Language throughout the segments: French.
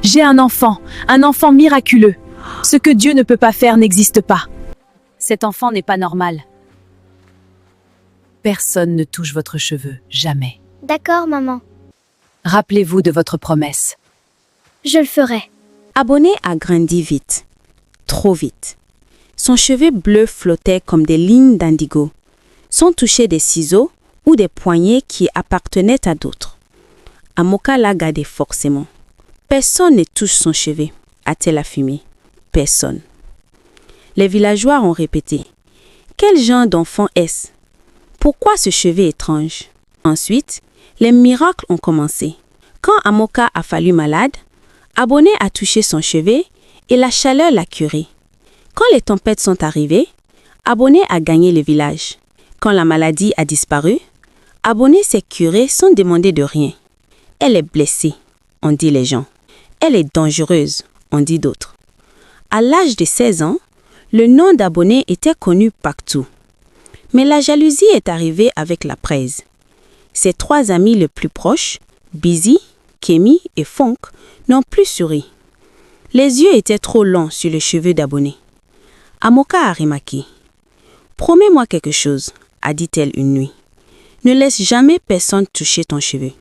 J'ai un enfant miraculeux. Ce que Dieu ne peut pas faire n'existe pas. Cet enfant n'est pas normal. Personne ne touche votre cheveu, jamais. D'accord, maman. Rappelez-vous de votre promesse. Je le ferai. Abonné a grandi vite. Trop vite. Son cheveu bleu flottait comme des lignes d'indigo, sans toucher des ciseaux ou des poignées qui appartenaient à d'autres. Amoka l'a gardé forcément. Personne ne touche son cheveu, a-t-elle affirmé. Personne. Les villageois ont répété. Quel genre d'enfant est-ce? Pourquoi ce cheveu étrange? Ensuite, les miracles ont commencé. Quand Amoka a fallu malade, Abonné a touché son cheveu et la chaleur l'a curé. Quand les tempêtes sont arrivées, Abonné a gagné le village. Quand la maladie a disparu, Abonné s'est curé sans demander de rien. Elle est blessée, on dit les gens. Elle est dangereuse, on dit d'autres. À l'âge de 16 ans, le nom d'Abonné était connu partout. Mais la jalousie est arrivée avec la presse. Ses 3 amis les plus proches, Busy, Kemi et Fonk, n'ont plus souri. Les yeux étaient trop longs sur les cheveux d'Abonné. Amoka a remarqué. « Promets-moi quelque chose », a dit-elle une nuit. « Ne laisse jamais personne toucher ton cheveu. »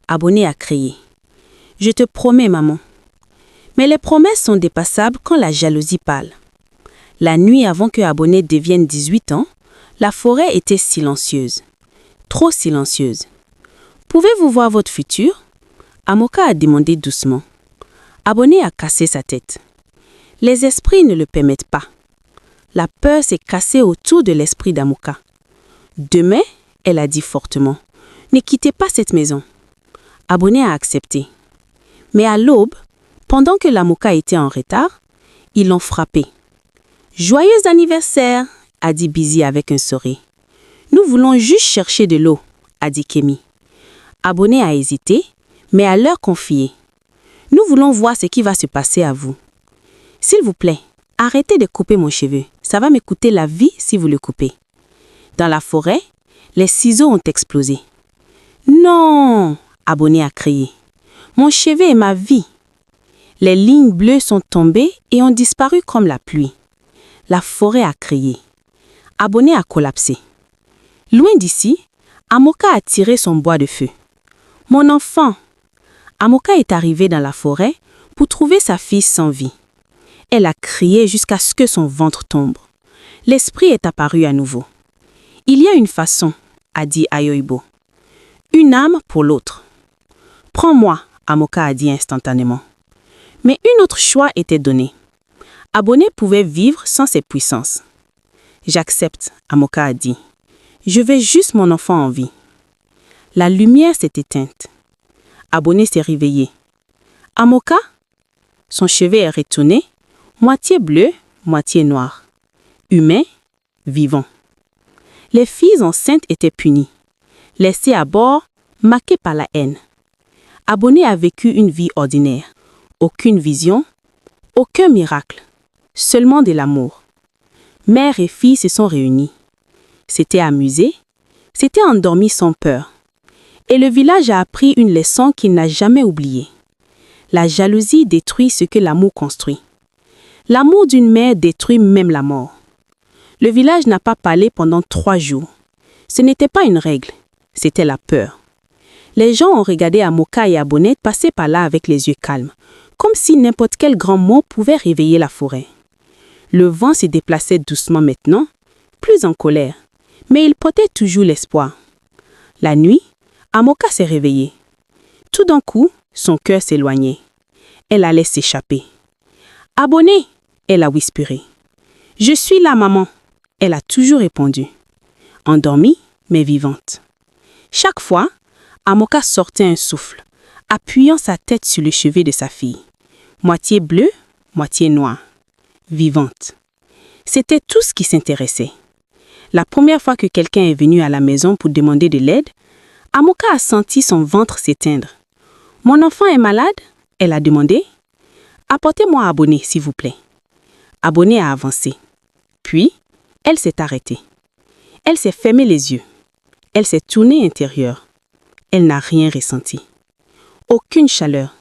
Abonné a crié. « Je te promets, maman. » Mais les promesses sont dépassables quand la jalousie parle. La nuit avant que Abonné devienne 18 ans, la forêt était silencieuse. Trop silencieuse. « Pouvez-vous voir votre futur ?» Amoka a demandé doucement. Abonné a cassé sa tête. Les esprits ne le permettent pas. La peur s'est cassée autour de l'esprit d'Amoka. Demain, elle a dit fortement, ne quittez pas cette maison. Abonné a accepté. Mais à l'aube, pendant que l'Amoka était en retard, ils l'ont frappé. Joyeux anniversaire, a dit Busy avec un sourire. Nous voulons juste chercher de l'eau, a dit Kemi. Abonné a hésité, mais a leur confié. Nous voulons voir ce qui va se passer à vous. S'il vous plaît, arrêtez de couper mon cheveu. Ça va me coûter la vie si vous le coupez. Dans la forêt, les ciseaux ont explosé. Non, Abonné a crié. Mon cheveu est ma vie. Les lignes bleues sont tombées et ont disparu comme la pluie. La forêt a crié. Abonné a collapsé. Loin d'ici, Amoka a tiré son bois de feu. Mon enfant! Amoka est arrivée dans la forêt pour trouver sa fille sans vie. Elle a crié jusqu'à ce que son ventre tombe. L'esprit est apparu à nouveau. Il y a une façon, a dit Ayoibo. Une âme pour l'autre. Prends-moi, Amoka a dit instantanément. Mais un autre choix était donné. Abonné pouvait vivre sans ses puissances. J'accepte, Amoka a dit. Je veux juste mon enfant en vie. La lumière s'est éteinte. Abonné s'est réveillé. Amoka? Son cheveu est retourné, moitié bleu, moitié noir. Humain, vivant. Les filles enceintes étaient punies. Laissées à bord, marquées par la haine. Abonné a vécu une vie ordinaire. Aucune vision, aucun miracle. Seulement de l'amour. Mère et fille se sont réunies. S'étaient amusées, s'étaient endormies sans peur. Et le village a appris une leçon qu'il n'a jamais oubliée. La jalousie détruit ce que l'amour construit. L'amour d'une mère détruit même la mort. Le village n'a pas parlé pendant 3 jours. Ce n'était pas une règle, c'était la peur. Les gens ont regardé Amoka et Abonné passer par là avec les yeux calmes, comme si n'importe quel grand mot pouvait réveiller la forêt. Le vent se déplaçait doucement maintenant, plus en colère, mais il portait toujours l'espoir. La nuit, Amoka s'est réveillée. Tout d'un coup, son cœur s'éloignait. Elle allait s'échapper. « Abonné !» elle a whisperé. « Je suis là, maman !» elle a toujours répondu. Endormie, mais vivante. Chaque fois, Amoka sortait un souffle, appuyant sa tête sur le cheveu de sa fille. Moitié bleue, moitié noire. Vivante. C'était tout ce qui s'intéressait. La première fois que quelqu'un est venu à la maison pour demander de l'aide, Amoka a senti son ventre s'éteindre. « Mon enfant est malade ?» elle a demandé. « Apportez-moi Abonné, s'il vous plaît. » Abonné a avancé. Puis, elle s'est arrêtée. Elle s'est fermé les yeux. Elle s'est tournée intérieure. Elle n'a rien ressenti. Aucune chaleur,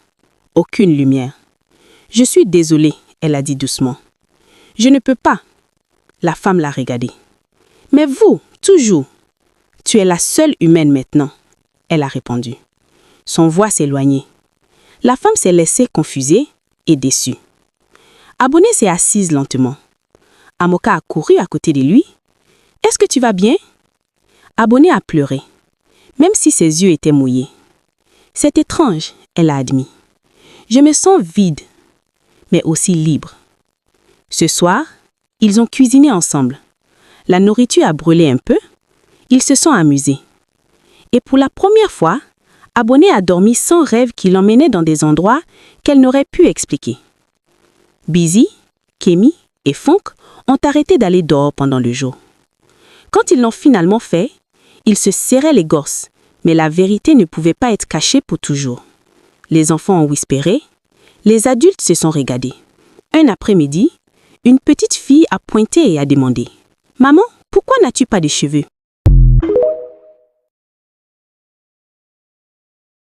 Aucune lumière. Je suis désolée, elle a dit doucement. Je ne peux pas. La femme l'a regardée. Mais vous, toujours. Tu es la seule humaine maintenant, elle a répondu. Son voix s'éloignait. La femme s'est laissée confusée et déçue. Abonné s'est assise lentement. Amoka a couru à côté de lui. « Est-ce que tu vas bien ?» Abonné a pleuré, même si ses yeux étaient mouillés. « C'est étrange, » elle a admis. « Je me sens vide, mais aussi libre. » Ce soir, ils ont cuisiné ensemble. La nourriture a brûlé un peu. Ils se sont amusés. Et pour la première fois, Abonné a dormi sans rêve qui l'emmenait dans des endroits qu'elle n'aurait pu expliquer. Busy, Kemi et Funk ont arrêté d'aller dehors pendant le jour. Quand ils l'ont finalement fait, ils se serraient les gorges, mais la vérité ne pouvait pas être cachée pour toujours. Les enfants ont whispéré, les adultes se sont regardés. Un après-midi, une petite fille a pointé et a demandé « Maman, pourquoi n'as-tu pas de cheveux ?»